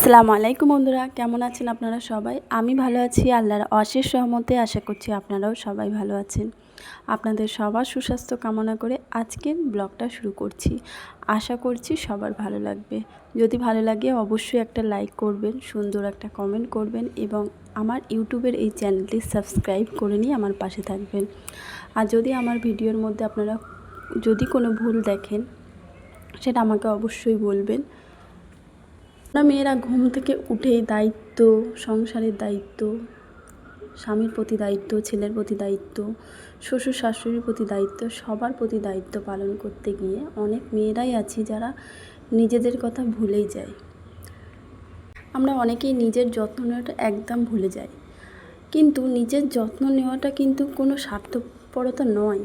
আসসালামু আলাইকুম বন্ধুরা, কেমন আছেন আপনারা সবাই? আমি ভালো আছি, আল্লাহর অশেষ রহমতে। আশা করছি আপনারাও সবাই ভালো আছেন। আপনাদের সবার সুস্বাস্থ্য কামনা করে আজকের ব্লগটা শুরু করছি। আশা করছি সবার ভালো লাগবে। যদি ভালো লাগে অবশ্যই একটা লাইক করবেন, সুন্দর একটা কমেন্ট করবেন এবং আমার ইউটিউবের এই চ্যানেলটি সাবস্ক্রাইব করে নিয়ে আমার পাশে থাকবেন। আর যদি আমার ভিডিওর মধ্যে আপনারা যদি কোনো ভুল দেখেন সেটা আমাকে অবশ্যই বলবেন। আমরা মেয়েরা ঘুম থেকে উঠেই দায়িত্ব, সংসারের দায়িত্ব, স্বামীর প্রতি দায়িত্ব, ছেলের প্রতি দায়িত্ব, শ্বশুর শাশুড়ির প্রতি দায়িত্ব, সবার প্রতি দায়িত্ব পালন করতে গিয়ে অনেক মেয়েরাই আছি যারা নিজেদের কথা ভুলেই যায়। আমরা অনেকেই নিজের যত্ন নেওয়াটা একদম ভুলে যাই, কিন্তু নিজের যত্ন নেওয়াটা কিন্তু কোনো স্বার্থপরতা নয়।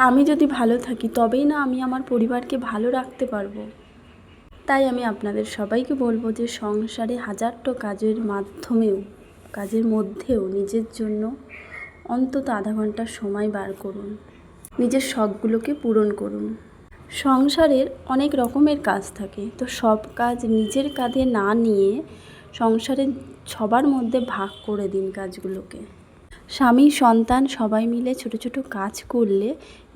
আমি যদি ভালো থাকি তবেই না আমি আমার পরিবারকে ভালো রাখতে পারবো। তাই আমি আপনাদের সবাইকে বলবো যে সংসারে হাজারটা কাজের মধ্যেও নিজের জন্য অন্তত আধা ঘন্টা সময় বার করুন, নিজের শখগুলোকে পূরণ করুন। সংসারের অনেক রকমের কাজ থাকে, তো সব কাজ নিজের কাঁধে না নিয়ে সংসারের সবার মধ্যে ভাগ করে দিন কাজগুলোকে। স্বামী সন্তান সবাই মিলে ছোট ছোট কাজ করলে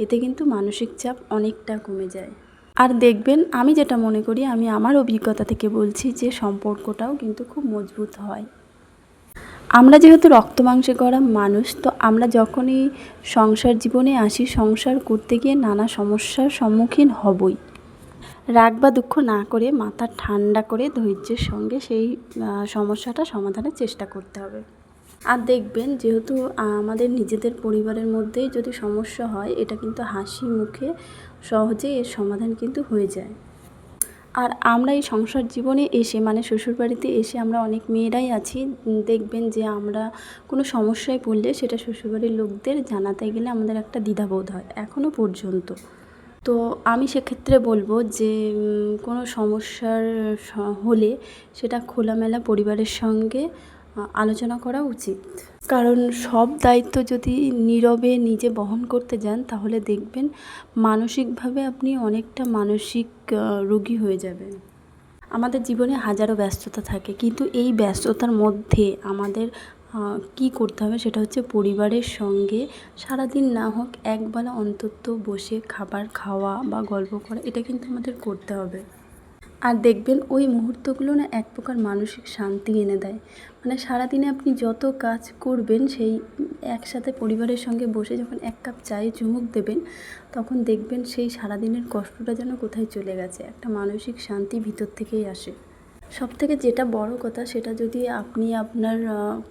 এতে কিন্তু মানসিক চাপ অনেকটা কমে যায়। আর দেখবেন, আমি যেটা মনে করি, আমি আমার অভিজ্ঞতা থেকে বলছি যে সম্পর্কটাও কিন্তু খুব মজবুত হয়। আমরা যেহেতু রক্ত মাংসে গড়া মানুষ, তো আমরা যখনই সংসার জীবনে আসি, সংসার করতে গিয়ে নানা সমস্যার সম্মুখীন হবই। রাগ বা দুঃখ না করে মাথা ঠান্ডা করে ধৈর্যের সঙ্গে সেই সমস্যাটা সমাধানের চেষ্টা করতে হবে। আর দেখবেন, যেহেতু আমাদের নিজেদের পরিবারের মধ্যেই যদি সমস্যা হয়, এটা কিন্তু হাসি মুখে সহজেই এর সমাধান কিন্তু হয়ে যায়। আর আমরা এই সংসার জীবনে এসে, মানে শ্বশুরবাড়িতে এসে, আমরা অনেক মেয়েরাই আছি, দেখবেন যে আমরা কোনো সমস্যায় পড়লে সেটা শ্বশুরবাড়ির লোকদের জানাতে গেলে আমাদের একটা দ্বিধাবোধ হয় এখনও পর্যন্ত। তো আমি সেক্ষেত্রে বলবো যে কোনো সমস্যার হলে সেটা খোলামেলা পরিবারের সঙ্গে আলোচনা করা উচিত। কারণ সব দায়িত্ব যদি নীরবে নিজে বহন করতে যান, তাহলে দেখবেন মানসিকভাবে আপনি অনেকটা মানসিক রোগী হয়ে যাবেন। আমাদের জীবনে হাজারো ব্যস্ততা থাকে, কিন্তু এই ব্যস্ততার মধ্যে আমাদের কি করতে হবে সেটা হচ্ছে পরিবারের সঙ্গে সারাদিন না হোক একবেলা অন্তত বসে খাবার খাওয়া বা গল্প করা, এটা কিন্তু আমাদের করতে হবে। আর দেখবেন ওই মুহূর্তগুলো না এক প্রকার মানসিক শান্তি এনে দেয়। মানে সারাদিনে আপনি যত কাজ করবেন, সেই একসাথে পরিবারের সঙ্গে বসে যখন এক কাপ চায়ে চুমুক দেবেন, তখন দেখবেন সেই সারাদিনের কষ্টটা যেন কোথায় চলে গেছে। একটা মানসিক শান্তি ভিতর থেকেই আসে। সবথেকে যেটা বড় কথা, সেটা যদি আপনি আপনার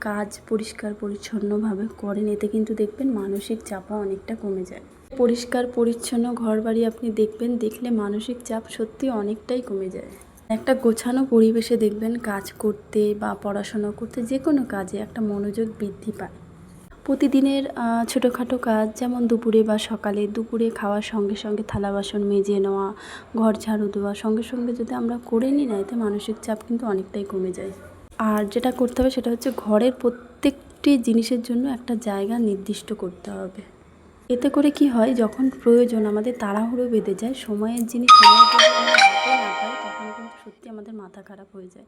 কাজ পরিষ্কার পরিচ্ছন্নভাবে করেন, এতে কিন্তু দেখবেন মানসিক চাপও অনেকটা কমে যায়। পরিষ্কার পরিচ্ছন্ন ঘরবাড়ি আপনি দেখলে মানসিক চাপ সত্যি অনেকটাই কমে যায়। একটা গোছানো পরিবেশে দেখবেন কাজ করতে বা পড়াশোনা করতে, যে কোনো কাজে একটা মনোযোগ বৃদ্ধি পায়। প্রতিদিনের ছোটোখাটো কাজ, যেমন দুপুরে বা সকালে, দুপুরে খাওয়ার সঙ্গে সঙ্গে থালা বাসন মেজে নেওয়া, ঘর ঝাড়ু দেওয়া সঙ্গে সঙ্গে যদি আমরা করে নিই না, এতে মানসিক চাপ কিন্তু অনেকটাই কমে যায়। আর যেটা করতে হবে সেটা হচ্ছে ঘরের প্রত্যেকটি জিনিসের জন্য একটা জায়গা নির্দিষ্ট করতে হবে। এতে করে কি হয়, যখন প্রয়োজন আমাদের তাড়াহুড়ো বেঁধে যায়, সময়ের জিনিস সময় যদি আমরা হাতে না পাই, তখন কিন্তু সত্যি আমাদের মাথা খারাপ হয়ে যায়।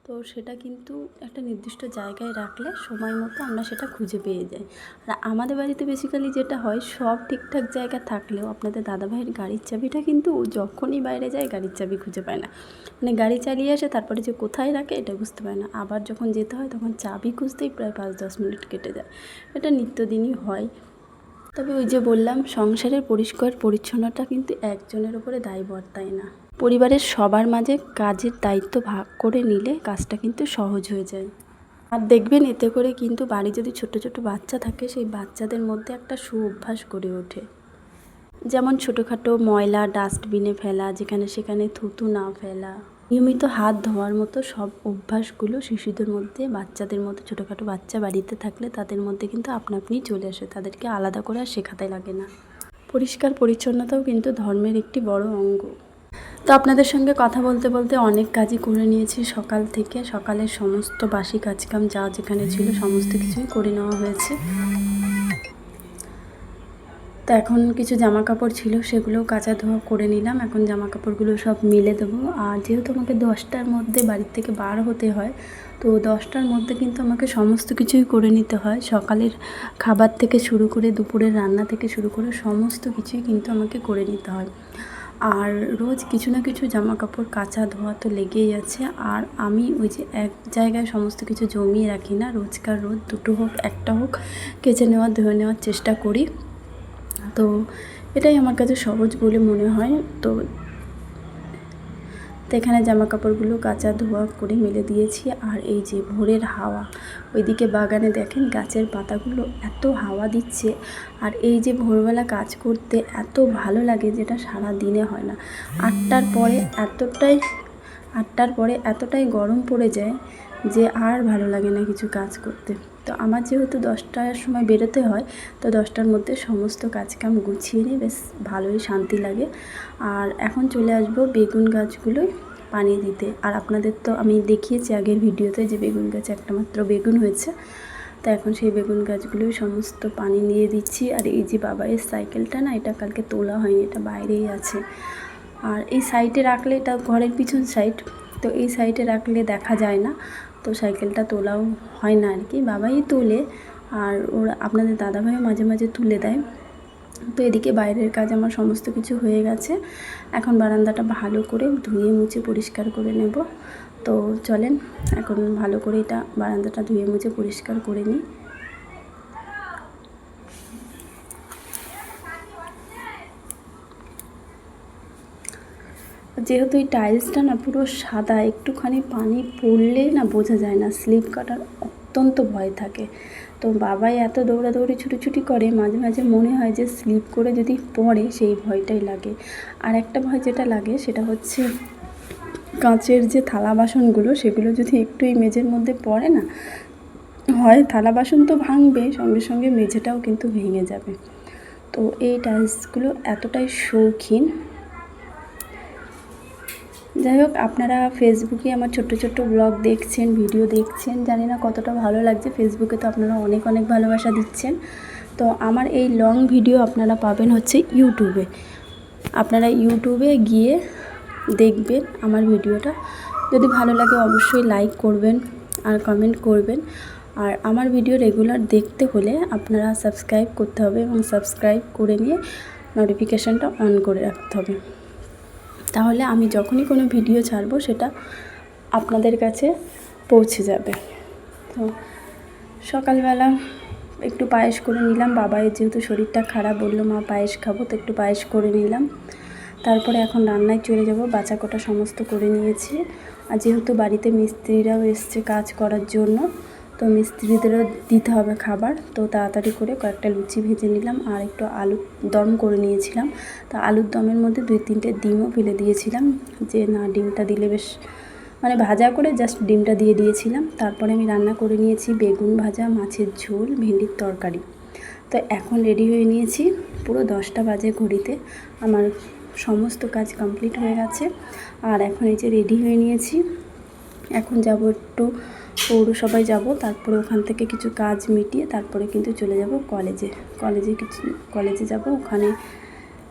তো সেটা কিন্তু একটা নির্দিষ্ট জায়গায় রাখলে সময় মতো আমরা সেটা খুঁজে পেয়ে যাই। আর আমাদের বাড়িতে বেসিক্যালি যেটা হয়, সব ঠিকঠাক জায়গা থাকলেও আপনাদের দাদাভাইয়ের গাড়ির চাবিটা কিন্তু যখনই বাইরে যায় গাড়ির চাবি খুঁজে পায় না। মানে গাড়ি চালিয়ে আসে, তারপরে যে কোথায় রাখে এটা বুঝতে পারে না। আবার যখন যেতে হয় তখন চাবি খুঁজতেই প্রায় 5-10 মিনিট কেটে যায়। এটা নিত্যদিনই হয়। তবে ওই যে বললাম, সংসারের পরিষ্কার পরিচ্ছন্নতা কিন্তু একজনের উপরে দায় বর্তায় না। পরিবারের সবার মাঝে কাজের দায়িত্ব ভাগ করে নিলে কাজটা কিন্তু সহজ হয়ে যায়। আর দেখবেন এতে করে কিন্তু বাড়ি যদি ছোট ছোট বাচ্চা থাকে, সেই বাচ্চাদের মধ্যে একটা অভ্যাস গড়ে ওঠে। যেমন ছোটোখাটো ময়লা ডাস্টবিনে ফেলা, যেখানে সেখানে থুতু না ফেলা, নিয়মিত হাত ধোয়ার মতো সব অভ্যাসগুলো শিশুদের মধ্যে, বাচ্চাদের মধ্যে, ছোটোখাটো বাচ্চা বাড়িতে থাকলে তাদের মধ্যে কিন্তু আপনা আপনি চলে আসে, তাদেরকে আলাদা করে আর শেখাতে লাগে না। পরিষ্কার পরিচ্ছন্নতাও কিন্তু ধর্মের একটি বড় অঙ্গ। তো আপনাদের সঙ্গে কথা বলতে বলতে অনেক কাজই করে নিয়েছি সকাল থেকে। সকালের সমস্ত বাসি কাজকাম যা যেখানে ছিল সমস্ত কিছুই করে নেওয়া হয়েছে। তো এখন কিছু জামা কাপড় ছিল, সেগুলোও কাচা ধোয়া করে নিলাম। এখন জামা কাপড়গুলো সব মেলে দেবো। আর যেহেতু আমাকে 10টার মধ্যে বাড়ির থেকে বার হতে হয়, তো 10টার মধ্যে কিন্তু আমাকে সমস্ত কিছুই করে নিতে হয়। সকালের খাবার থেকে শুরু করে দুপুরের রান্না থেকে শুরু করে সমস্ত কিছুই কিন্তু আমাকে করে নিতে হয়। আর রোজ কিছু না কিছু জামা কাপড় কাচা ধোয়া তো লেগেই আছে। আর আমি ওই যে এক জায়গায় সমস্ত কিছু জমিয়ে রাখি না, রোজকার রোজ 2টো হোক 1টা হোক কেচে নেওয়ার ধুয়ে নেওয়ার চেষ্টা করি। তো এটাই আমার কাছে সহজ বলে মনে হয়। তো এখানে জামা কাপড়গুলো কাচা ধোয়া করে মেলে দিয়েছি। আর এই যে ভোরের হাওয়া, ওইদিকে বাগানে দেখেন গাছের পাতাগুলো এত হাওয়া দিচ্ছে। আর এই যে ভোরবেলা কাজ করতে এত ভালো লাগে, যেটা সারা দিনে হয় না। 8টার পরে এতটাই গরম পড়ে যায় যে আর ভালো লাগে না কিছু কাজ করতে। তো আমার যেহেতু 10টার সময় বেরোতে হয়, তো 10টার মধ্যে সমস্ত কাজকাম গুছিয়ে নিয়ে বেশ ভালোই শান্তি লাগে। আর এখন চলে আসবো বেগুন গাছগুলোয় পানি দিতে। আর আপনাদের তো আমি দেখিয়েছি আগের ভিডিওতে যে বেগুন গাছে একটা মাত্র বেগুন হয়েছে। তো এখন সেই বেগুন গাছগুলোই সমস্ত পানি দিয়ে দিচ্ছি। আর এই যে বাবাইয়ের সাইকেলটা না, এটা কালকে তোলা হয়নি, এটা বাইরেই আছে। আর এই সাইডে রাখলে, এটা ঘরের পিছন সাইড, তো এই সাইডে রাখলে দেখা যায় না, তো সাইকেলটা তোলাও হয় না আর কি, বাবাই তোলে। আর ওরা আপনাদের দাদাভাইও মাঝে মাঝে তুলে দেয়। তো এদিকে বাইরের কাজ আমার সমস্ত কিছু হয়ে গেছে। এখন বারান্দাটা ভালো করে ধুয়ে মুছে পরিষ্কার করে নেব। তো চলেন এখন ভালো করে এটা বারান্দাটা ধুয়ে মুছে পরিষ্কার করে নিই। যেহেতু এই টাইলসটা না পুরো সাদা, একটুখানি পানি পড়লে না বোঝা যায় না, স্লিপ কাটার অত্যন্ত ভয় থাকে। তো বাবাই এত দৌড়াদৌড়ি ছুটোছুটি করে, মাঝে মাঝে মনে হয় যে স্লিপ করে যদি পড়ে, সেই ভয়টাই লাগে। আর একটা ভয় যেটা লাগে সেটা হচ্ছে কাঁচের যে থালা বাসনগুলো, সেগুলো যদি একটু এই মেঝের মধ্যে পড়ে না, হয় থালা বাসন তো ভাঙবে, সঙ্গে সঙ্গে মেঝেটাও কিন্তু ভেঙে যাবে। তো এই টাইলসগুলো এতটাই শৌখিন। যাই হোক, আপনারা ফেসবুকে আমার ছোট্ট ছোট্ট ব্লগ দেখছেন, ভিডিও দেখছেন, জানি না কতটা ভালো লাগছে। ফেসবুকে তো আপনারা অনেক অনেক ভালোবাসা দিচ্ছেন। তো আমার এই লং ভিডিও আপনারা পাবেন হচ্ছে ইউটিউবে। আপনারা ইউটিউবে গিয়ে দেখবেন আমার ভিডিওটা। যদি ভালো লাগে অবশ্যই লাইক করবেন আর কমেন্ট করবেন। আর আমার ভিডিও রেগুলার দেখতে হলে আপনারা সাবস্ক্রাইব করতে হবে, এবং সাবস্ক্রাইব করে নিয়ে নোটিফিকেশানটা অন করে রাখতে হবে। তাহলে আমি যখনই কোনো ভিডিও ছাড়বো সেটা আপনাদের কাছে পৌঁছে যাবে। তো সকালবেলা একটু পায়েস করে নিলাম। বাবাইয়ের যেহেতু শরীরটা খারাপ, বললো মা পায়েস খাবো, তো একটু পায়েস করে নিলাম। তারপরে এখন রান্নায় চলে যাব। বাছা কোটা সমস্ত করে নিয়েছি। আর যেহেতু বাড়িতে মিস্ত্রিরাও এসছে কাজ করার জন্য, তো মিস্ত্রিদেরও দিতে হবে খাবার, তো তাড়াতাড়ি করে কয়েকটা লুচি ভেজে নিলাম। আর একটু আলুর দম করে নিয়েছিলাম। তা আলুর দমের মধ্যে 2-3টে ডিমও ফেলে দিয়েছিলাম, যে না ডিমটা দিলে বেশ, মানে ভাজা করে জাস্ট ডিমটা দিয়ে দিয়েছিলাম। তারপরে আমি রান্না করে নিয়েছি বেগুন ভাজা, মাছের ঝোল, ভেন্ডির তরকারি। তো এখন রেডি হয়ে নিয়েছি। পুরো 10টা বাজে ঘড়িতে, আমার সমস্ত কাজ কমপ্লিট হয়ে গেছে। আর এখন এই যে রেডি হয়ে নিয়েছি। এখন যাব একটু পৌরসভায় যাব, তারপরে ওখান থেকে কিছু কাজ মিটিয়ে তারপরে কিন্তু চলে যাব কলেজে যাব ওখানে।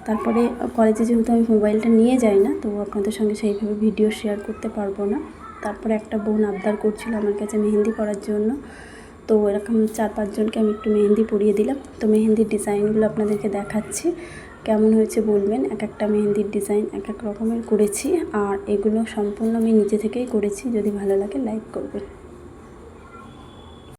তারপরে কলেজে যেহেতু আমি মোবাইলটা নিয়ে যাই না, তো আপনাদের সঙ্গে সেইভাবে ভিডিও শেয়ার করতে পারবো না। তারপরে একটা বোন আবদার করছিল আমার কাছে মেহেন্দি করার জন্য, তো এরকম 4-5 জনকে আমি একটু মেহেন্দি পরিয়ে দিলাম। তো মেহেন্দির ডিজাইনগুলো আপনাদেরকে দেখাচ্ছি, কেমন হয়েছে বলবেন। একটা মেহেন্দির ডিজাইন এক রকমের করেছি, আর এগুলো সম্পূর্ণ আমি নিজে থেকেই করেছি। যদি ভালো লাগে লাইক করবেন।